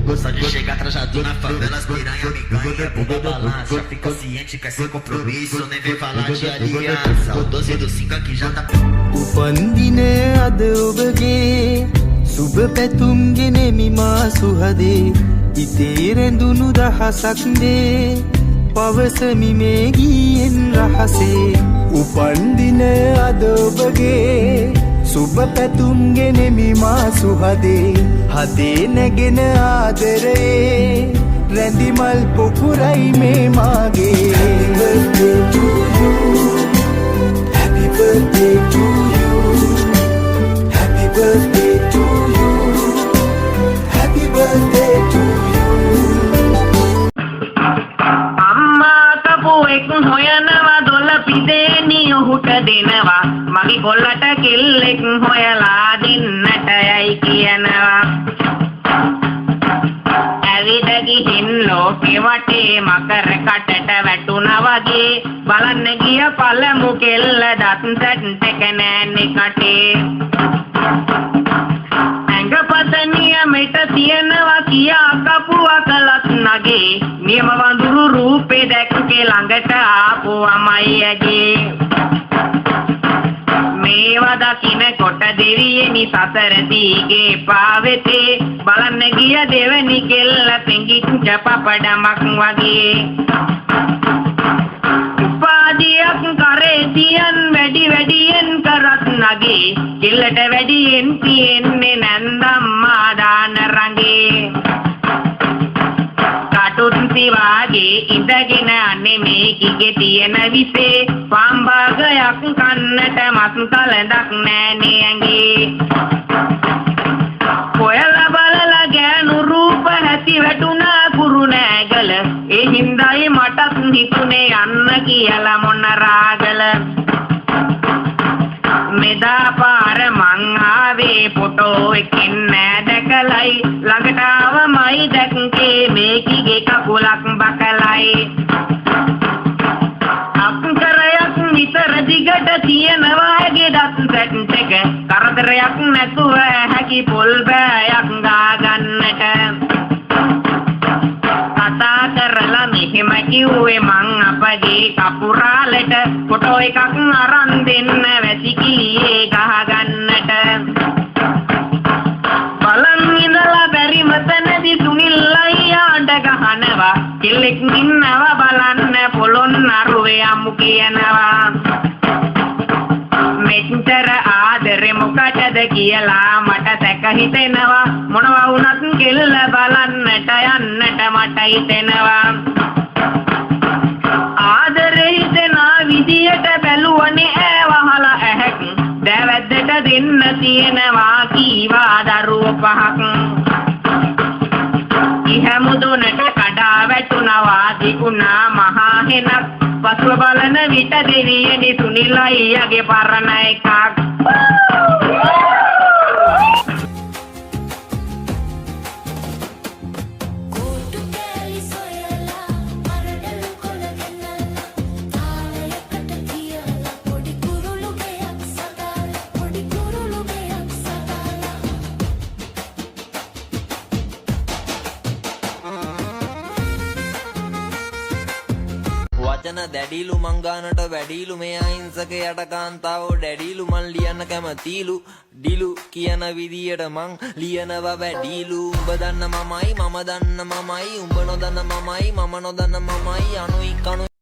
Gosta de chegar trajado na favela, as piranha me ganha, bunda balança. Fica ciente que é sem compromisso, nem vem falar de aliança. O 12 do 5 aqui já tá. උපන්දින අද ඔබගේ සුබ පැතුම් ගෙනෙමි මා සුහදේ ඉතේ රැඳුණු දහසක් දේ පවසමි මේ ගීයෙන් රහසේ උපන්දින අද ඔබගේ සුබ පැතුම් ගෙනෙමි මා සුහදේ හදේ නැගෙන ආදරේ රැඳි මල් පොකුරයි මේ මාගේ Happy birthday to you Happy birthday to you Happy birthday to you අම්මා කපුවෙක් හොයනවා දොළ පිදේනි ඔහුට දෙනවා මගේ කොල්ලට කෙල්ලෙක් හොයලා දෙන්නට යයි කියනවා ඇවිද ගිහින් ලෝකෙ වටේ මකර කටට වැටුණා වගේ බලන්න ගිය පළමු කෙල්ල දත් සැට් කනෑනේ කටේ ඇඟපත නියමෙට තියනවා කියා කපුවා කලත් නගේ නියම වඳුරු රූපේ දැක්කේ ළඟට ආපුවමයි ඇගේ මේවා දකින්න කොට දෙවියනි සතර දීගේ පාවෙතේ බලන්න ගිය දෙවනි කෙල්ල පෙඟිච්ච පපඩමක් වගේ උපාදියක් කරේ තියන් වැඩි වැඩියෙන් කරත් නගේ කෙල්ලට වැඩියෙන් තියෙන්නේ නැන්දම්මා දාන රංගේ කටුන්සි වාගේ ඉඳගෙන අනේ මේකිගේ තියෙන විසේ පාම්බාගයක් කන්නට මස් කලඳක් නෑනේ ඇඟේ කොයලා බලලා ගෑනු රූප හැටි වැටුණා කුරු නෑගල ඒ හින්දායි මටත් හිතුනේ යන්න කියලා මොන රාගල මෙදා පාර මං ආවේ ෆොටෝ එකකින් නෑ දැකලයි ළඟට ආවමයි දැක්කේ මේකිගේ කකුලක් බකලයි අක්කරයක් විතර දිගට තියනවා ඇගේ දත් සැට් එක කරදරයක් නැතුව හැකි පොල් බෑයක් ගා ගන්නට කතා කරලා මෙහෙම කිව්වේ මං අපගේ කපුරාලට ෆොටෝ එකක් අරන් දෙන්න වැසිකිළියේ ගහ ගන්නට බලන් ඉඳලා බැරිම තැනදී සුනිල් අයියාට ගහනවා කෙල්ලෙක් ඉන්නවා බලන්න පොළොන් අරුවේ අමු කියනවා මෙච්චර ආදරේ මොකටද කියලා මට දැක හිතෙනවා මොනවා වුණත් කෙල්ල බලන්නට යන්නට මට හිතෙනවා ආදරේ හිතෙනා විදියට බැලුවනේ ඈවහලා ඇහැක් දැවැද්දට දෙන්න තියෙනවා කීවා දරුවෝ පහක් ඉහැමුදුනට කඩා වැටුණා දිකුණා මහා හෙනක් පසුව බලන විට දෙවියනි සුනිල් අයියාගේ පරණ එකක් වචන දැඩිලු මංගානට වැඩිලු මේ අහිංසකයට කාන්තාවෝ දැඩිලු මන් ලියන්න කැමතිලු ඩිලු කියන විදියට මං ලියනවා වැඩිලු උඹ දන්න මමයි මම දන්න මමයි උඹ නොදන්න මමයි මම නොදන්න මමයි අනුයි කණු